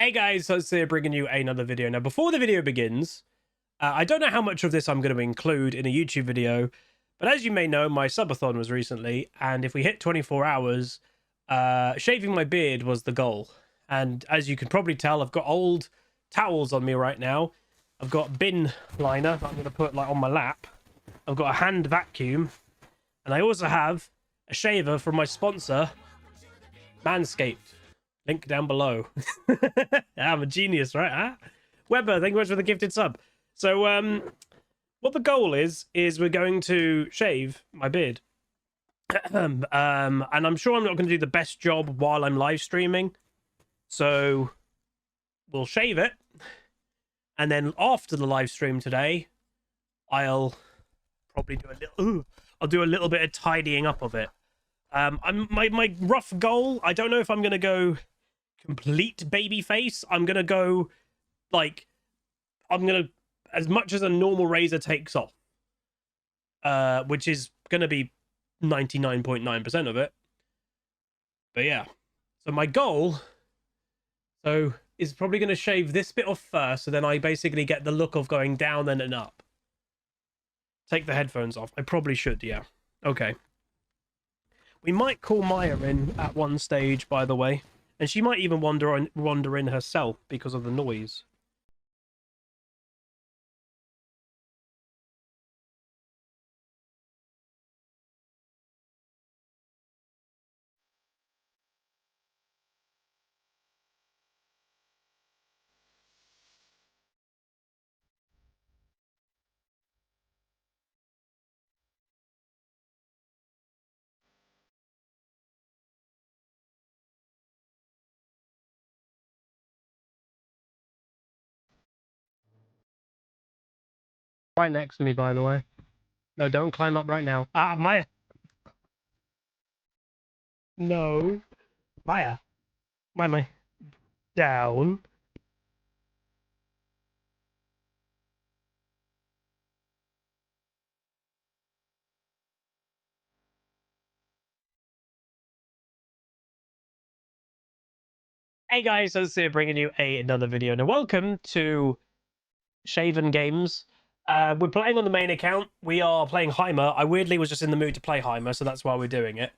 Hey guys, so it's here bringing you another video. Now, before the video begins, I don't know how much of this I'm going to include in a YouTube video, but as you may know, my subathon was recently, and if we hit 24 hours, shaving my beard was the goal. And as you can probably tell, I've got old towels on me right now. I've got a bin liner that I'm going to put like on my lap. I've got a hand vacuum, and I also have a shaver from my sponsor, Manscaped. Link down below. I'm a genius, right? Huh? Weber, thank you much for the gifted sub. So, what the goal is we're going to shave my beard. And I'm sure I'm not going to do the best job while I'm live streaming. So, we'll shave it. And then after the live stream today, I'll probably do a little... I'll do a little bit of tidying up of it. My rough goal, I don't know if I'm going to go complete baby face. I'm going to go, like, I'm going to, as much as a normal razor takes off, which is going to be 99.9% of it. But yeah, so my goal, is probably going to shave this bit off first, so then I basically get the look of going down then and up. Take the headphones off. I probably should, yeah. Okay. We might call Maya in at one stage, by the way. And she might even wander in herself because of the noise. Right next to me, by the way. No, don't climb up right now. Ah, Maya! No. Maya. Why am I down? Hey guys, so here bringing you another video. Now, welcome to HuzzyGames. We're playing on the main account. We are playing Heimer. I weirdly was just in the mood to play Heimer, so that's why we're doing it.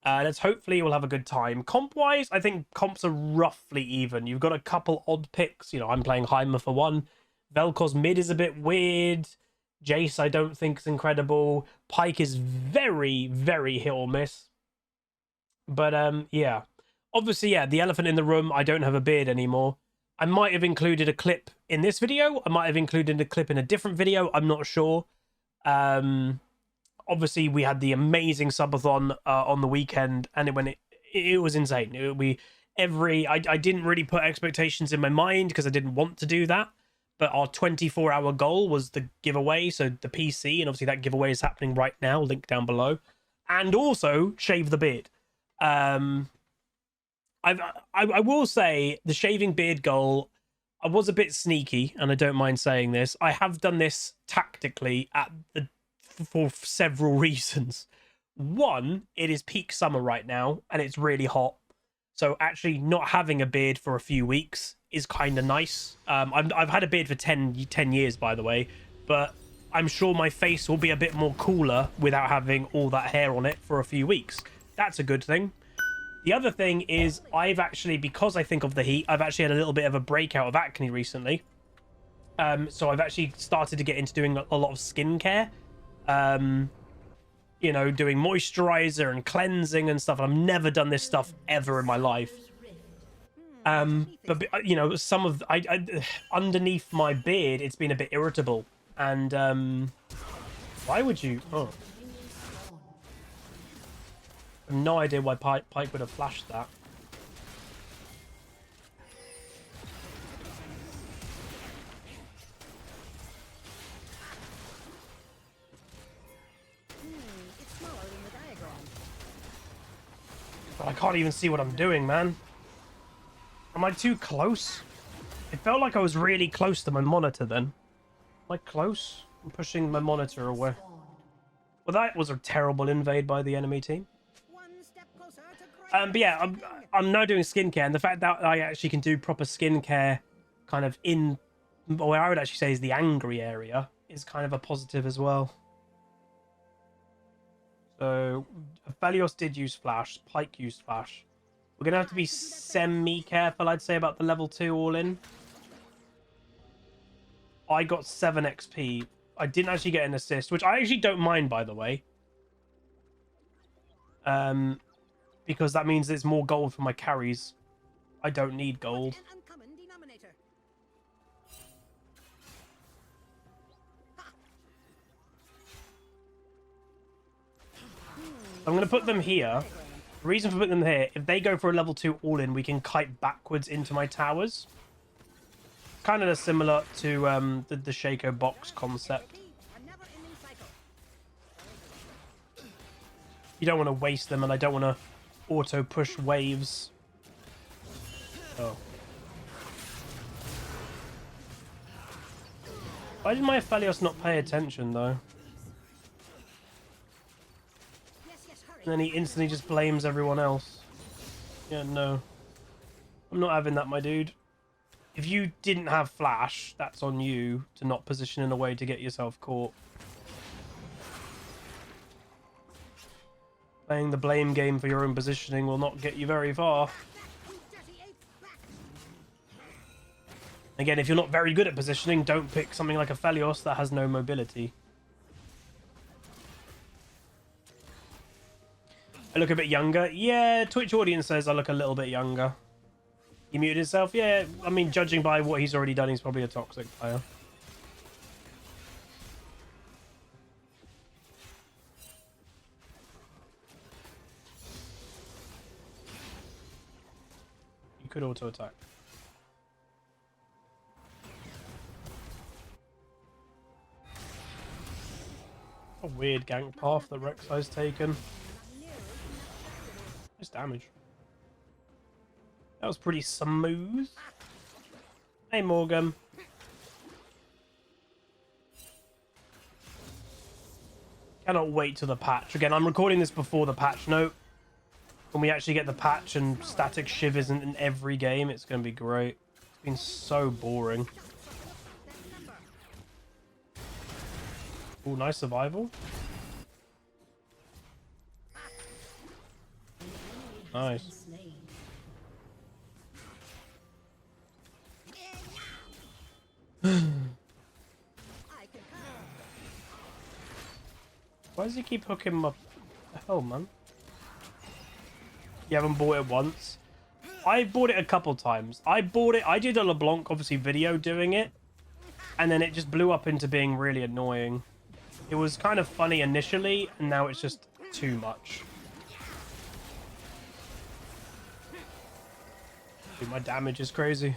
Let's hopefully we'll have a good time. Comp-wise, I think comps are roughly even. You've got a couple odd picks. You know, I'm playing Heimer for one. Vel'Koz mid is a bit weird. Jace, I don't think is incredible. Pyke is very, very hit or miss. But, yeah. Obviously, yeah, the elephant in the room, I don't have a beard anymore. I might have included a clip in this video. I might have included a clip in a different video. I'm not sure. Obviously, we had the amazing subathon on the weekend, and it was insane. I didn't really put expectations in my mind because I didn't want to do that. But our 24-hour goal was the giveaway, so the PC, and obviously that giveaway is happening right now. Link down below, and also shave the beard. I will say the shaving beard goal, I was a bit sneaky, and I don't mind saying this. I have done this tactically for several reasons. One, it is peak summer right now, and it's really hot. So actually not having a beard for a few weeks is kind of nice. I've had a beard for 10 years, by the way, but I'm sure my face will be a bit more cooler without having all that hair on it for a few weeks. That's a good thing. The other thing is I've actually, because I think of the heat, I've actually had a little bit of a breakout of acne recently. So I've actually started to get into doing a lot of skincare. You know, doing moisturizer and cleansing and stuff. I've never done this stuff ever in my life. But you know, some of underneath my beard, it's been a bit irritable. And why would you? Oh. I have no idea why Pyke would have flashed that. But I can't even see what I'm doing, man. Am I too close? It felt like I was really close to my monitor then. Am I close? I'm pushing my monitor away. Well, that was a terrible invade by the enemy team. But yeah, I'm now doing skincare, and the fact that I actually can do proper skincare kind of in what I would actually say is the angry area is kind of a positive as well. So Aphelios did use flash, Pike used flash. We're gonna have to be semi-careful, I'd say, about the level 2 all-in. I got 7 XP. I didn't actually get an assist, which I actually don't mind, by the way. Because that means there's more gold for my carries. I don't need gold. I'm going to put them here. The reason for putting them here, if they go for a level 2 all-in, we can kite backwards into my towers. Kind of similar to the Shaco box concept. You don't want to waste them, and I don't want to auto-push waves. Oh. Why did my Aphelios not pay attention, though? And then he instantly just blames everyone else. Yeah, no. I'm not having that, my dude. If you didn't have flash, that's on you to not position in a way to get yourself caught. Playing the blame game for your own positioning will not get you very far. Again, if you're not very good at positioning, don't pick something like Aphelios that has no mobility. I look a bit younger. Yeah, Twitch audience says I look a little bit younger. He muted himself? Yeah, I mean, judging by what he's already done, he's probably a toxic player. You could auto-attack. A weird gank path that Rek'Sai's taken. Nice damage. That was pretty smooth. Hey, Morgan. Cannot wait till the patch. Again, I'm recording this before the patch note. When we actually get the patch and static shiv isn't in every game, it's going to be great. It's been so boring. Oh, nice survival. Nice. Why does he keep hooking him up? The hell, man? You haven't bought it once? I bought it a couple times. I did a LeBlanc, obviously, video doing it. And then it just blew up into being really annoying. It was kind of funny initially, and now it's just too much. Dude, my damage is crazy.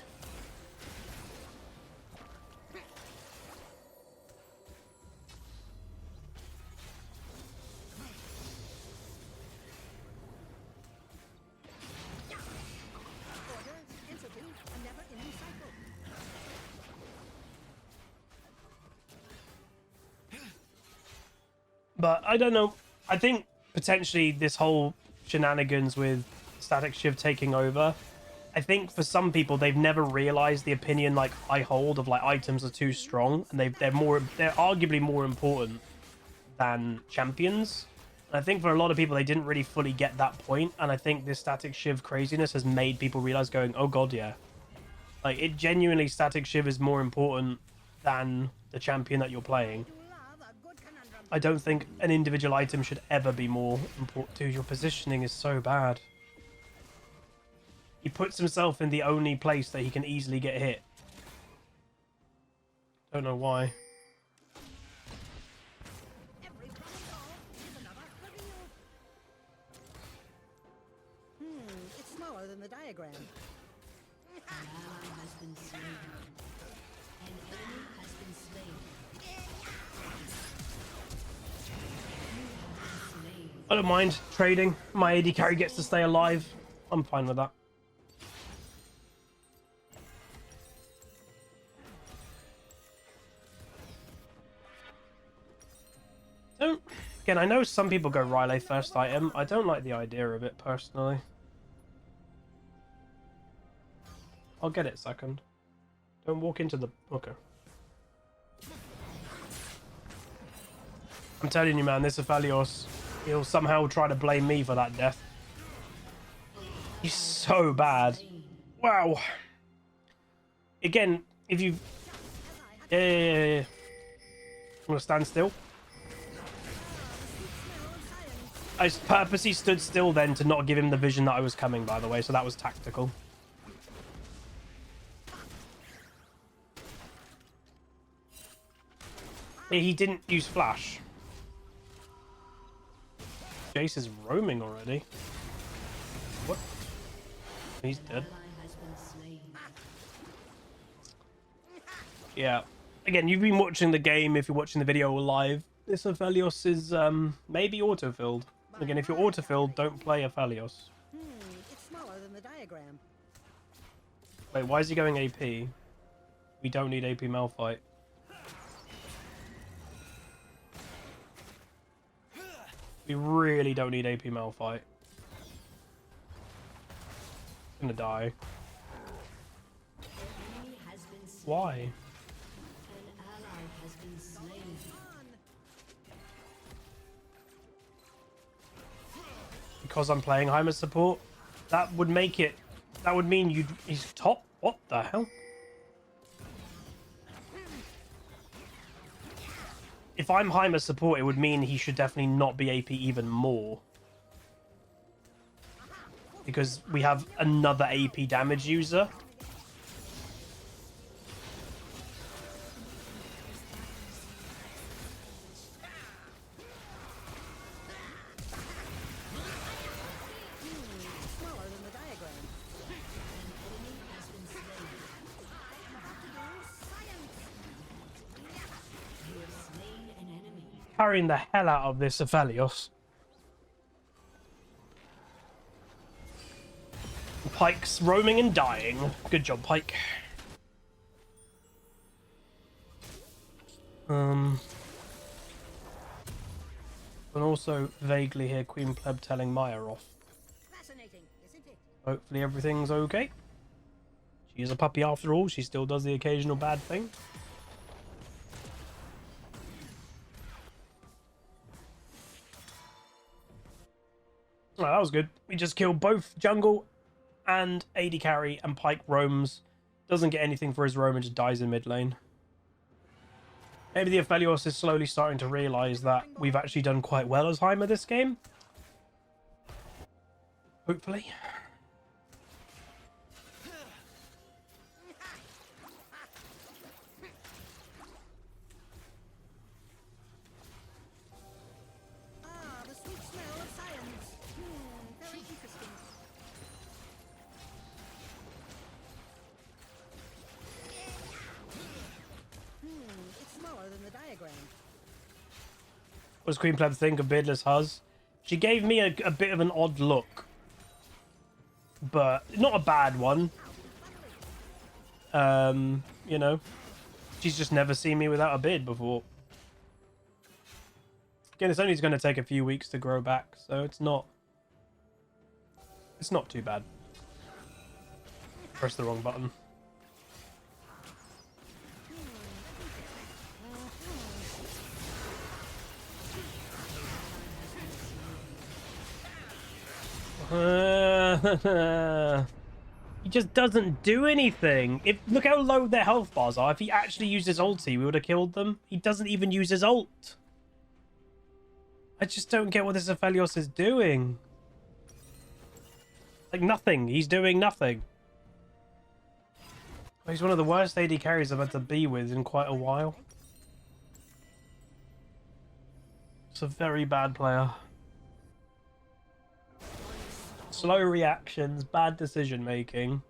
But I don't know. I think potentially this whole shenanigans with Static Shiv taking over, I think for some people they've never realized the opinion like I hold of like items are too strong, and they're arguably more important than champions. And I think for a lot of people they didn't really fully get that point, and I think this Static Shiv craziness has made people realize going, oh god, yeah, like it genuinely, Static Shiv is more important than the champion that you're playing. I don't think an individual item should ever be more important. Dude, your positioning is so bad. He puts himself in the only place that he can easily get hit. Don't know why. It's smaller than the diagram. An ally has been slain. An enemy has been slain. I don't mind trading. My AD carry gets to stay alive. I'm fine with that. So, again, I know some people go Riley first item. I don't like the idea of it personally. I'll get it second. Don't walk into the... Okay. I'm telling you, man, this Aphelios, he'll somehow try to blame me for that death. He's so bad. Wow. Again, if you... Yeah. I'm gonna stand still. I purposely stood still then to not give him the vision that I was coming, by the way, so that was tactical. He didn't use flash. Jace is roaming already. What? He's dead. Yeah. Again, you've been watching the game if you're watching the video live. This Aphelios is maybe auto-filled. Again, if you're auto-filled, don't play Aphelios. It's smaller than the diagram. Wait, why is he going AP? We don't need AP Malphite. We really don't need AP Malphite. I'm gonna die. Why? Because I'm playing Heimer support? That would make it... That would mean he's top? What the hell? If I'm Heimer support, it would mean he should definitely not be AP even more. Because we have another AP damage user. Carrying the hell out of this Aphelios. Pike's roaming and dying. Good job, Pike. And also vaguely hear Queen Pleb telling Maya off. Fascinating, isn't it? Hopefully everything's okay. She is a puppy after all. She still does the occasional bad thing. Oh, that was good. We just killed both jungle and AD carry, and Pike roams. Doesn't get anything for his roam and just dies in mid lane. Maybe the Aphelios is slowly starting to realise that we've actually done quite well as Heimer this game. Hopefully. The sweet smell of science. Very interesting. It's smaller than the diagram. What does Queen Pleb think of Beardless Huz? She gave me a bit of an odd look. But not a bad one. You know. She's just never seen me without a beard before. Again, it's only going to take a few weeks to grow back, so it's not too bad. Press the wrong button. He just doesn't do anything. Look how low their health bars are. If he actually used his ulti, we would have killed them. He doesn't even use his ult. I just don't get what this Aphelios is doing. Like nothing. He's doing nothing. He's one of the worst AD carries I've had to be with in quite a while. It's a very bad player. Slow reactions, bad decision making.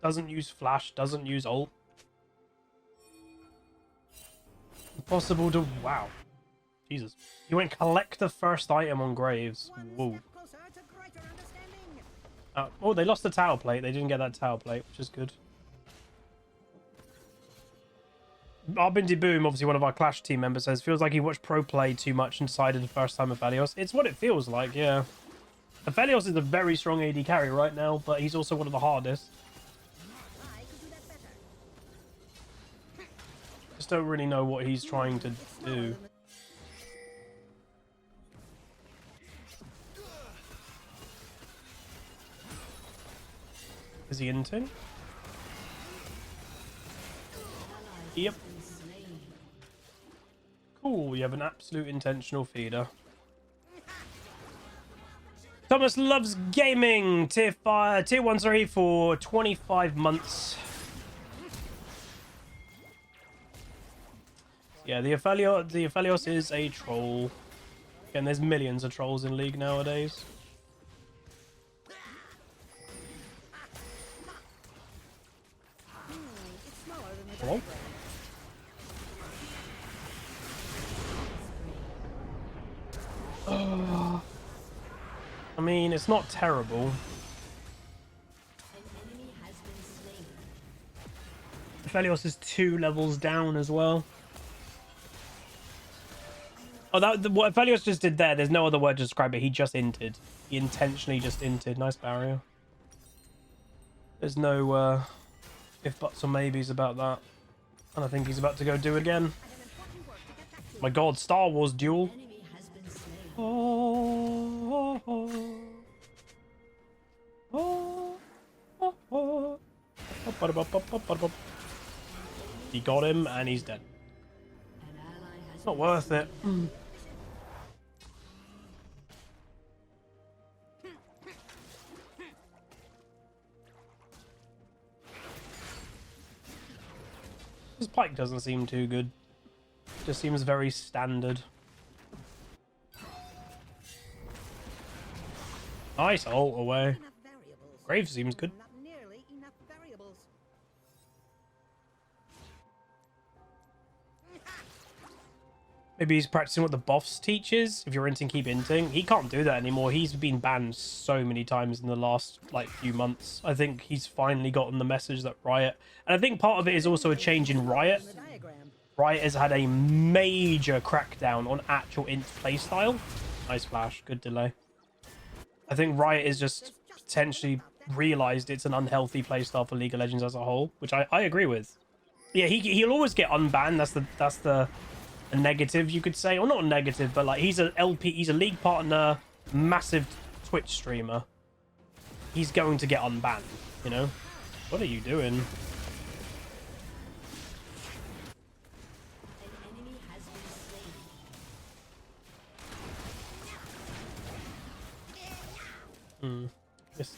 Doesn't use flash, doesn't use ult. Impossible to... Wow. Jesus. He went collect the first item on Graves. Whoa. Oh, they lost the tower plate. They didn't get that tower plate, which is good. Arbindy Boom, obviously one of our Clash team members, says, feels like he watched pro play too much and decided the first time Aphelios. It's what it feels like, yeah. Aphelios is a very strong AD carry right now, but he's also one of the hardest. Just don't really know what he's trying to do. Is he inting? Yep. Cool, we have an absolute intentional feeder. Thomas loves gaming. Tier 1 sorry, for 25 months. Yeah, the Aphelios is a troll. Again, there's millions of trolls in League nowadays. Hello? I mean, it's not terrible. Aphelios is 2 levels down as well. Oh, what Aphelios just did there, there's no other word to describe it. He just inted. He intentionally just inted. Nice barrier. There's no if, buts, or maybes about that. And I think he's about to go do it again. My god, Star Wars duel. Oh, oh, oh, oh, oh. He got him and he's dead. It's not worth it. His pike doesn't seem too good. Just seems very standard. Nice ult away. Grave seems good. Maybe he's practicing what the boss teaches. If you're inting, keep inting. He can't do that anymore. He's been banned so many times in the last few months. I think he's finally gotten the message that Riot, and I think part of it is also a change in Riot. Riot has had a major crackdown on actual int playstyle. Nice flash, good delay. I think Riot is just potentially realized it's an unhealthy playstyle for League of Legends as a whole, which I agree with. Yeah, he'll always get unbanned. That's the a negative, you could say, or not a negative, but like he's a League partner, massive Twitch streamer. He's going to get unbanned, you know. What are you doing? Yes.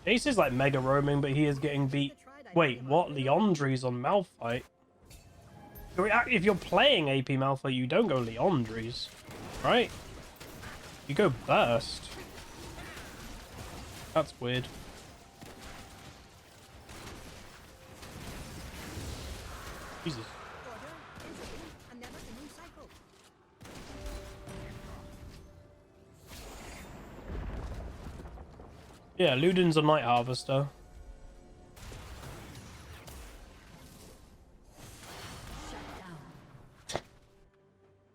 Ace is like mega roaming, but he is getting beat. Wait, what? Leandri's on Malphite? If you're playing AP Malphite, you don't go Leandri's, right? You go Burst. That's weird. Jesus. Yeah, Luden's a Night Harvester.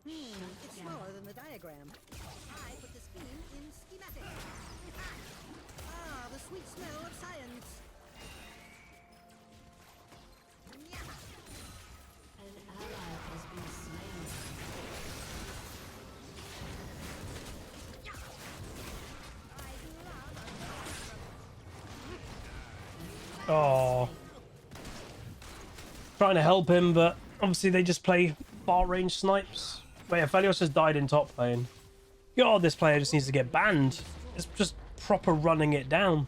It's smaller than the diagram. I put the scheme in schematic. Ah, the sweet smell of science. An ally has been slain. Oh, trying to help him, but obviously they just play far range snipes. Wait, Aphelios just died in top lane. God, this player just needs to get banned. It's just proper running it down.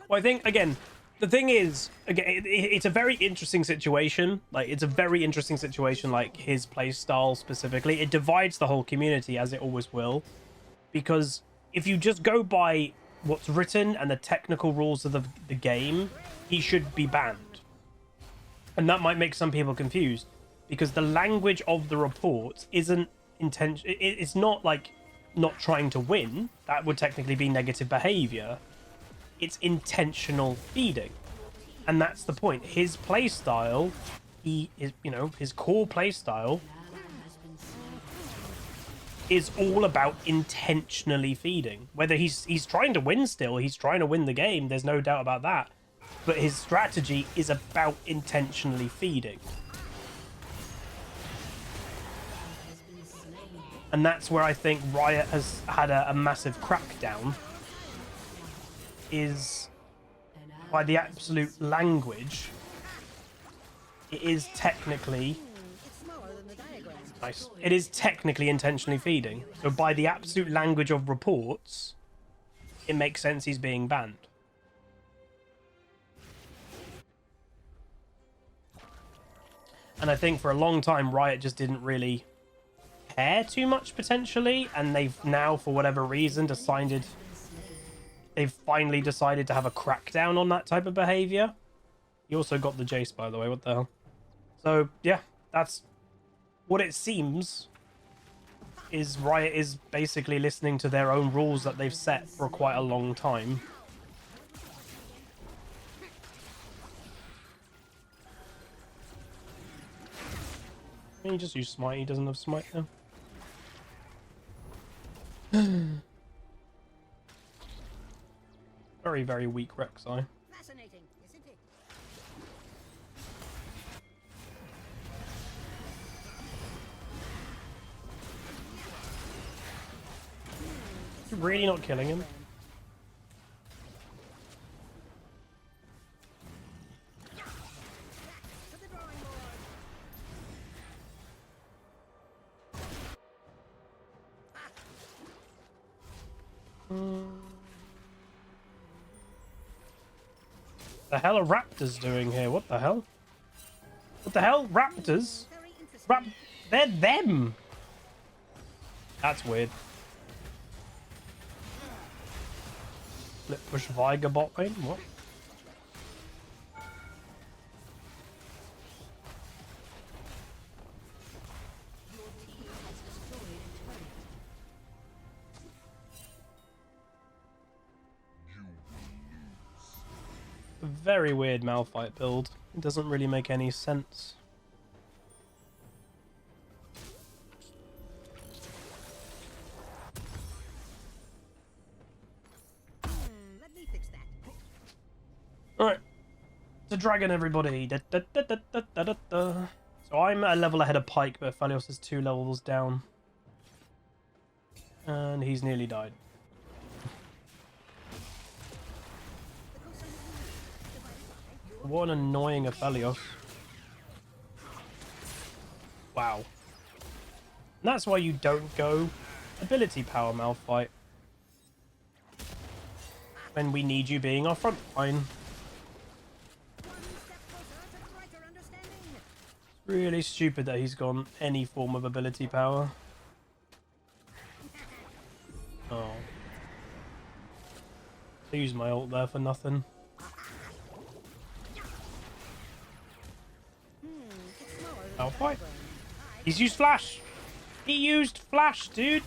Well, I think, again, the thing is, again, it's a very interesting situation. Like, it's a very interesting situation, like, his playstyle specifically. It divides the whole community, as it always will. Because if you just go by what's written and the technical rules of the game, he should be banned. And that might make some people confused. Because the language of the report isn't it's not, like, not trying to win. That would technically be negative behavior. It's intentional feeding. And that's the point. His play style, his core play style is all about intentionally feeding. Whether he's trying to win still, he's trying to win the game, there's no doubt about that. But his strategy is about intentionally feeding. And that's where I think Riot has had a massive crackdown, is by the absolute language. It is technically... Nice. It is technically intentionally feeding. So by the absolute language of reports, it makes sense he's being banned. And I think for a long time, Riot just didn't really care too much, potentially. And they've now, for whatever reason, they've finally decided to have a crackdown on that type of behavior. You also got the Jace, by the way. What the hell? So, yeah, that's... What it seems is Riot is basically listening to their own rules that they've set for quite a long time. Can you just use smite? He doesn't have smite now. Very, very weak Rek'Sai. Fascinating, isn't it? You're really not killing him. The hell are raptors doing here? What the hell? What the hell? Raptors? They're them! That's weird. Flip push Viger bot lane? What? Very weird Malphite build. It doesn't really make any sense. Let me fix that. Alright. To dragon, everybody. So I'm a level ahead of Pike, but Aphelios is 2 levels down. And he's nearly died. What an annoying Aphelios. Wow. And that's why you don't go ability power Malphite. When we need you being our front line. Really stupid that he's gone any form of ability power. Oh. I used my ult there for nothing. Malphite. He's used flash. He used flash, dude.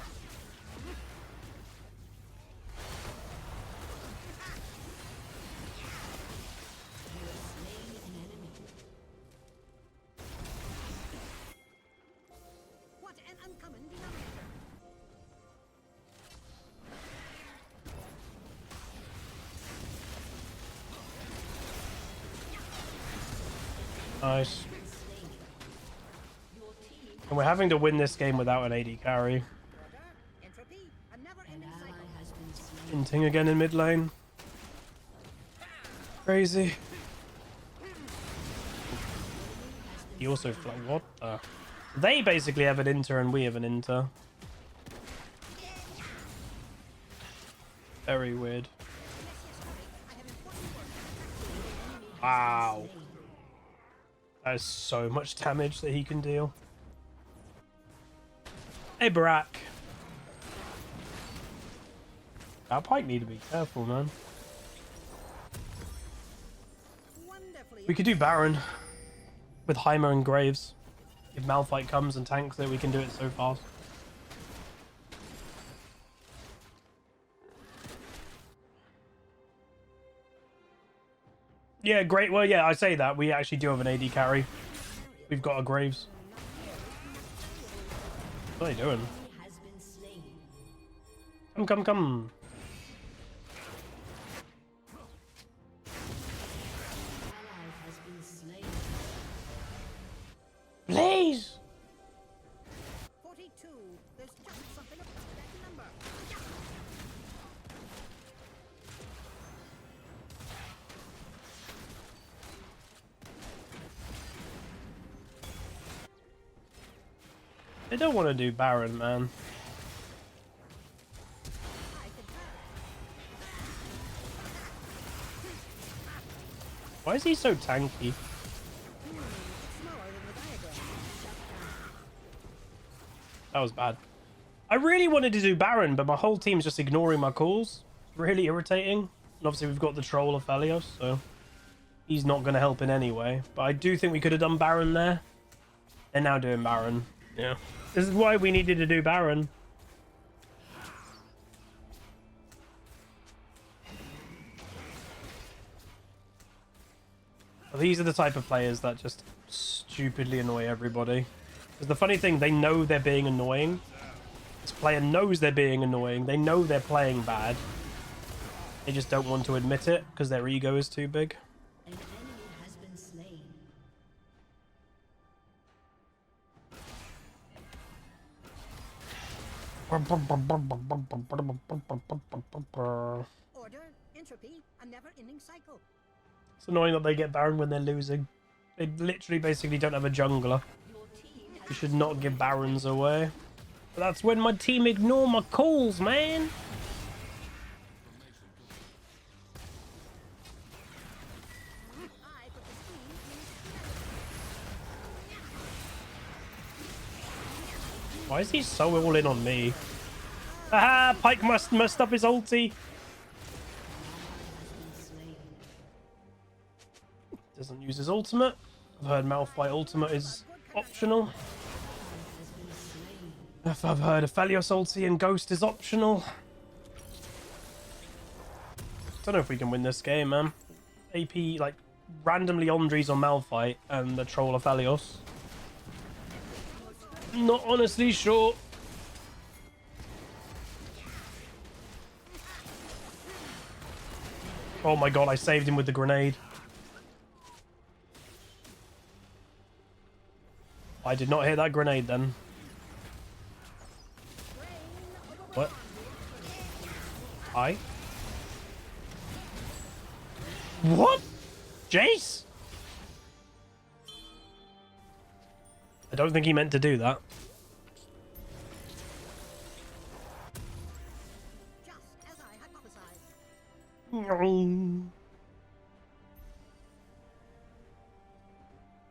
What an uncommon denominator. Nice. And we're having to win this game without an AD carry. Entropy, a never-ending cycle. Inting again in mid lane. Crazy. He also what? They basically have an inter and we have an inter. Very weird. Wow. That is so much damage that he can deal. Hey, Barack. Our Pike need to be careful, man. We could do Baron with Heimer and Graves. If Malphite comes and tanks it, we can do it so fast. Yeah, great. Well, yeah, I say that. We actually do have an AD carry. We've got a Graves. What are they doing? Has been slain. Come, come, come. Ally has been slain. Please. 42. There's just something about that number. They don't want to do Baron, man. I could try. Why is he so tanky? It's smaller than the diagram. That was bad. I really wanted to do Baron, but my whole team's just ignoring my calls. It's really irritating. And obviously we've got the troll of Aphelios, so he's not going to help in any way. But I do think we could have done Baron there. They're now doing Baron. Yeah. This is why we needed to do Baron. Well, these are the type of players that just stupidly annoy everybody. Because the funny thing, they know they're being annoying. This player knows they're being annoying. They know they're playing bad. They just don't want to admit it because their ego is too big. An enemy has been slain. Order, entropy, a never-ending cycle. It's annoying that they get Baron when they're losing. They literally basically don't have a jungler. Your team has You should not give Barons away. But that's when my team ignore my calls, man. I put the steam in. Why is he so all in on me? Aha! Pike messed up his ulti. Doesn't use his ultimate. I've heard Malphite ultimate is optional. I've heard Aphelios ulti and Ghost is optional. Don't know if we can win this game, man. AP, like, randomly Andres on Malphite and the troll Aphelios. Not honestly sure. Oh my god, I saved him with the grenade. I did not hit that grenade then. What? I? What? Jace? I don't think he meant to do that. Just as I hypothesized.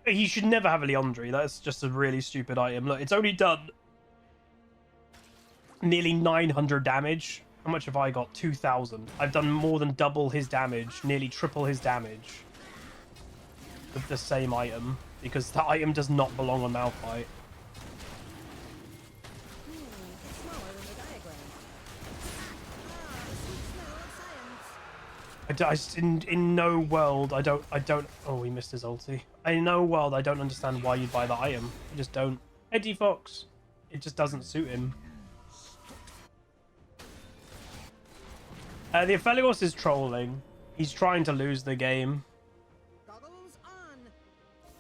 He should never have a Leandre. That's just a really stupid item. Look, it's only done nearly 900 damage. How much have I got? 2,000. I've done more than double his damage, nearly triple his damage with the same item, because that item does not belong on Malphite. It's smaller than the diagram. The sweet smell of science. In no world, I don't, oh, he missed his ulti. In no world, I don't understand why you'd buy that item. I just don't. Eddie Fox. It just doesn't suit him. The Aphelios is trolling. He's trying to lose the game. Goggles on.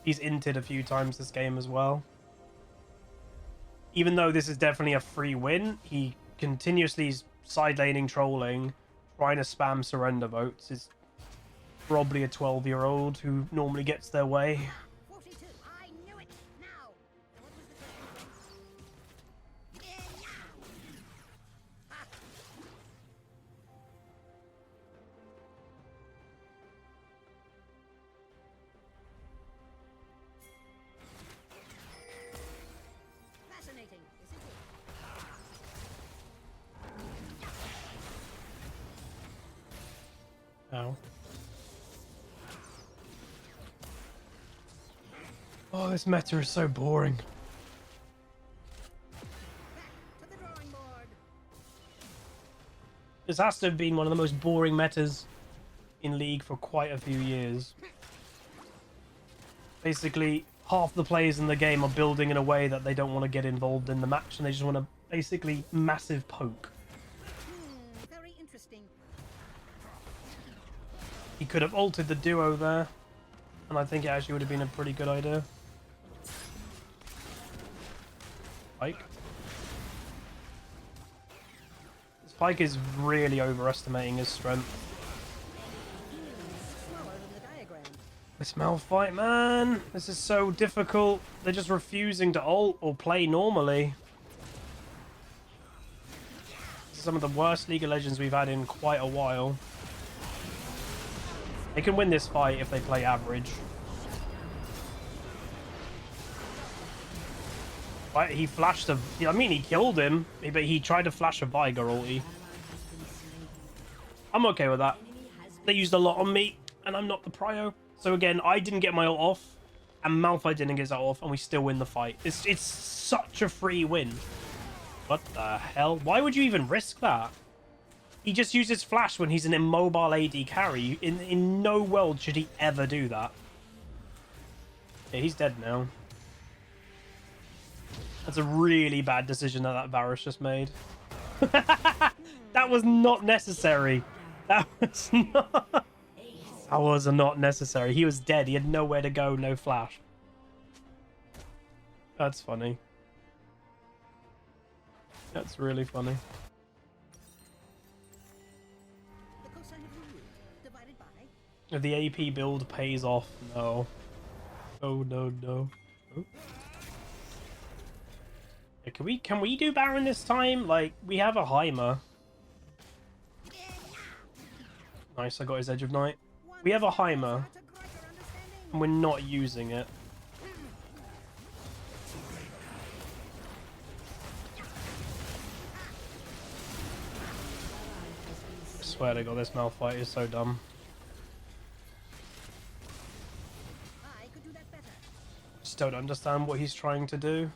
He's inted a few times this game as well. Even though this is definitely a free win, he continuously is side laning trolling, trying to spam surrender votes. Is probably a 12-year-old who normally gets their way. 42. I knew it. Now. What was the plan? Fascinating, isn't it? Ow. Oh, this meta is so boring. Back to the drawing board. This has to have been one of the most boring metas in League for quite a few years. Basically, half the players in the game are building in a way that they don't want to get involved in the match, and they just want to basically massive poke. Very interesting. He could have altered the duo there, and I think it actually would have been a pretty good idea. Pike. This Pike is really overestimating his strength. Smaller than the diagram. This Malphite, man, this is so difficult. They're just refusing to ult or play normally. This is some of the worst League of Legends we've had in quite a while. They can win this fight if they play average. Right, he flashed a... I mean, he killed him, but he tried to flash a Viger ulti. I'm okay with that. They used a lot on me, and I'm not the prio. So again, I didn't get my ult off, and Malphite didn't get his ult off, and we still win the fight. It's such a free win. What the hell? Why would you even risk that? He just uses flash when he's an immobile AD carry. In no world should he ever do that. Yeah, he's dead now. That's a really bad decision that Varus just made. That was not necessary. That was not... That was not necessary. He was dead. He had nowhere to go, no flash. That's funny. That's really funny. The cosine of the root divided by. If the AP build pays off, no. Oh, no, no. Oh. Yeah, can we do Baron this time? Like, we have a Heimer. Nice, I got his Edge of Night. We have a Heimer, and we're not using it. I swear to God, this Malphite is so dumb. I could do that better. Just don't understand what he's trying to do.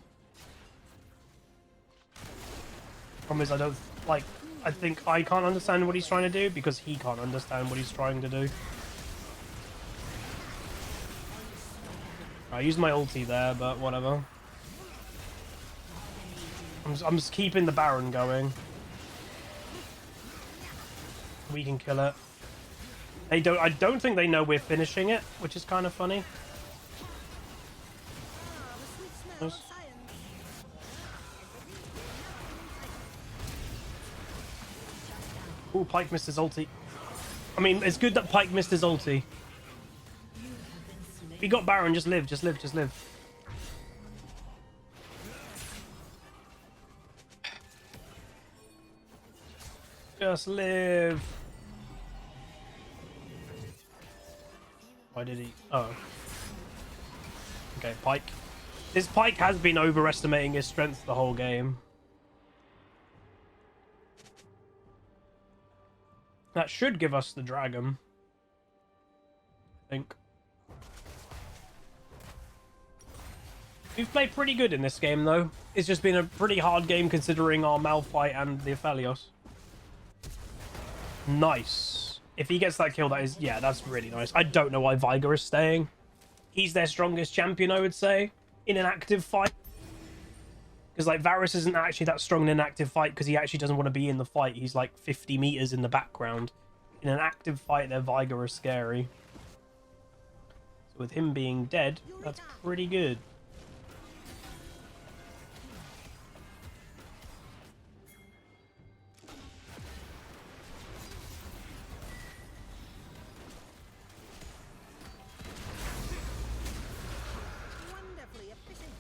Problem is, I don't like. I think I can't understand what he's trying to do because he can't understand what he's trying to do. I used my ulti there, but whatever. I'm just keeping the Baron going. We can kill it. They don't. I don't think they know we're finishing it, which is kind of funny. The sweet smell Nice. of science. Ooh, Pike missed his ulti. I mean, it's good that Pike missed his ulti. We got Baron, just live, just live, just live. Just live. Why did he? Oh. Okay, Pike. This Pike has been overestimating his strength the whole game. That should give us the dragon. I think. We've played pretty good in this game, though. It's just been a pretty hard game considering our Malphite and the Aphelios. Nice. If he gets that kill, that is... Yeah, that's really nice. I don't know why Viger is staying. He's their strongest champion, I would say, in an active fight. Because, like, Varus isn't actually that strong in an active fight because he actually doesn't want to be in the fight. He's, like, 50 meters in the background. In an active fight, their Viger is scary. So with him being dead, that's pretty good. Wonderfully efficient.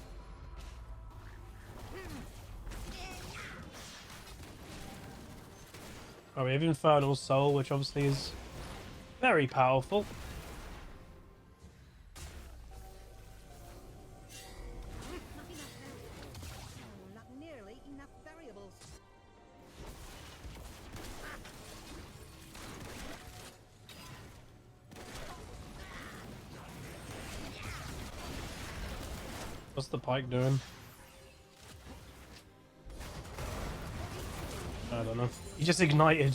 Oh, we have Infernal Soul, which obviously is very powerful. Not nearly enough variables. What's the Pike doing? I don't know. He just ignited.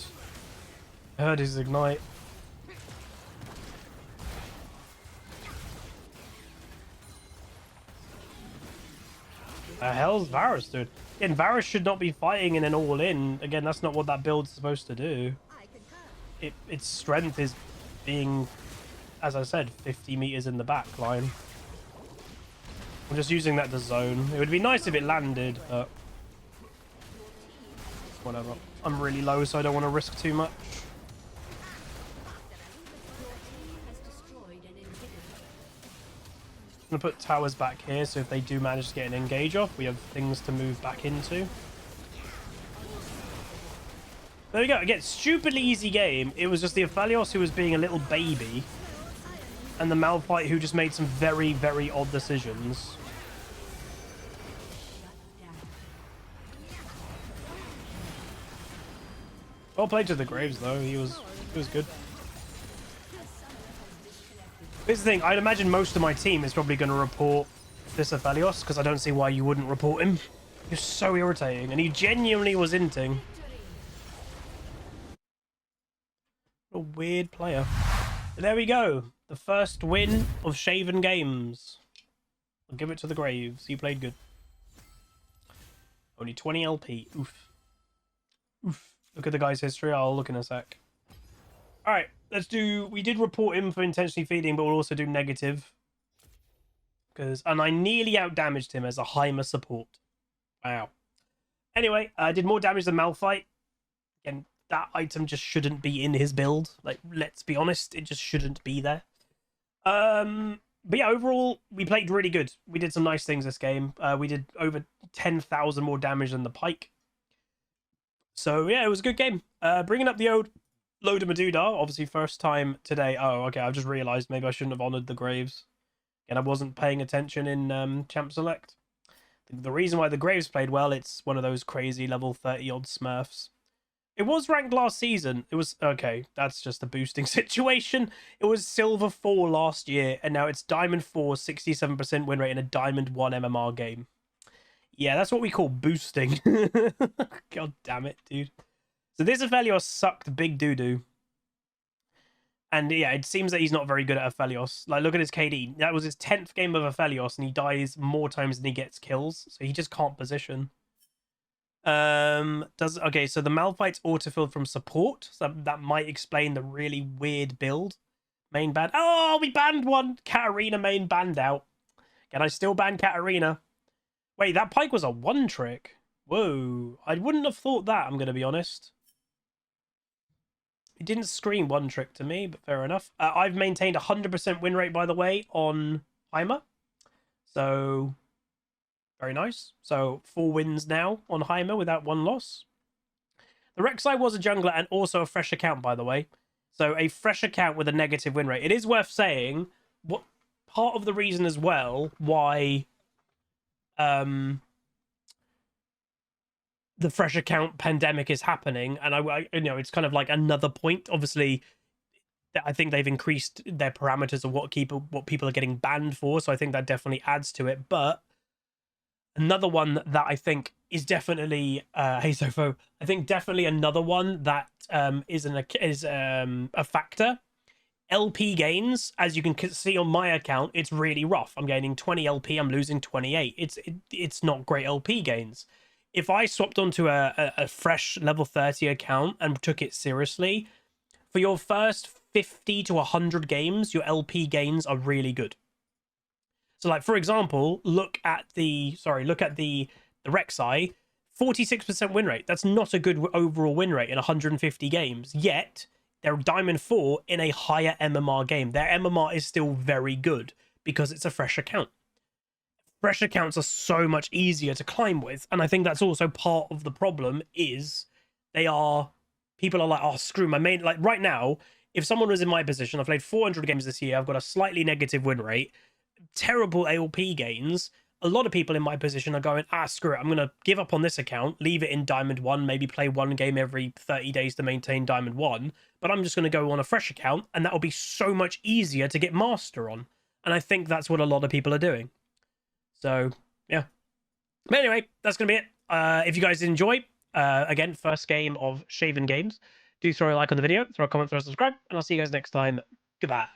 I heard his ignite. The hell's Varus, dude? Again, Varus should not be fighting in an all-in. Again, that's not what that build's supposed to do. Its strength is being, as I said, 50 meters in the back line. I'm just using that to zone. It would be nice if it landed, but whatever. I'm really low, so I don't want to risk too much. I'm gonna put towers back here, so if they do manage to get an engage off, we have things to move back into. There we go. Again, stupidly easy game. It was just the Aphelios who was being a little baby, and the Malphite who just made some very, very odd decisions. Well played to the Graves, though. He was good. Here's the thing. I'd imagine most of my team is probably going to report this Aphelios, because I don't see why you wouldn't report him. He's so irritating, and he genuinely was inting. What a weird player. But there we go. The first win of Shaven Games. I'll give it to the Graves. He played good. Only 20 LP. Oof. Oof. Look at the guy's history. I'll look in a sec. Alright, let's do... We did report him for intentionally feeding, but we'll also do negative. And I nearly outdamaged him as a Heimer support. Wow. Anyway, I did more damage than Malphite. Again, that item just shouldn't be in his build. Like, let's be honest, it just shouldn't be there. But yeah, overall, we played really good. We did some nice things this game. We did over 10,000 more damage than the Pike. So yeah, it was a good game. Bringing up the old Load of Meduda, obviously first time today. Oh, okay, I've just realised maybe I shouldn't have honoured the Graves. And I wasn't paying attention in Champ Select. The reason why the Graves played well, it's one of those crazy level 30-odd Smurfs. It was ranked last season. It was... Okay, that's just a boosting situation. It was Silver 4 last year, and now it's Diamond 4, 67% win rate in a Diamond 1 MMR game. Yeah, that's what we call boosting. God damn it, dude. So this Aphelios sucked big doo-doo. And yeah, it seems that he's not very good at Aphelios. Like, look at his KD. That was his 10th game of Aphelios, and he dies more times than he gets kills. So he just can't position. Okay, so the Malphite's autofilled from support. So that might explain the really weird build. Main ban. Oh, we banned one. Katarina main banned out. Can I still ban Katarina? Wait, that Pike was a one trick. Whoa. I wouldn't have thought that, I'm going to be honest. It didn't scream one trick to me, but fair enough. I've maintained 100% win rate, by the way, on Heimer. So, very nice. So, 4 wins now on Heimer without 1 loss. The Rek'Sai was a jungler and also a fresh account, by the way. So, a fresh account with a negative win rate. It is worth saying, what part of the reason as well why the fresh account pandemic is happening, and I you know, it's kind of like another point. Obviously, I think they've increased their parameters of what people are getting banned for, so I think that definitely adds to it. But another one that I think is definitely hey Sofo, I think definitely another one that is a factor. LP gains, as you can see on my account, it's really rough. I'm gaining 20 LP, I'm losing 28. It's not great LP gains. If I swapped onto a fresh level 30 account and took it seriously, for your first 50 to 100 games, your LP gains are really good. So, like, for example, look at the Rek'Sai, 46% win rate. That's not a good overall win rate in 150 games. Yet, they're Diamond 4 in a higher MMR game. Their MMR is still very good because it's a fresh account. Fresh accounts are so much easier to climb with, and I think that's also part of the problem. Is people are like, oh, screw my main. Like, right now, if someone was in my position, I've played 400 games this year, I've got a slightly negative win rate, terrible ALP gains. A lot of people in my position are going, screw it, I'm gonna give up on this account, leave it in Diamond 1, maybe play 1 game every 30 days to maintain Diamond 1, but I'm just gonna go on a fresh account, and that'll be so much easier to get Master on. And I think that's what a lot of people are doing. So, yeah. But anyway, that's going to be it. If you guys did enjoy, again, first game of Shaven Games, do throw a like on the video, throw a comment, throw a subscribe, and I'll see you guys next time. Goodbye.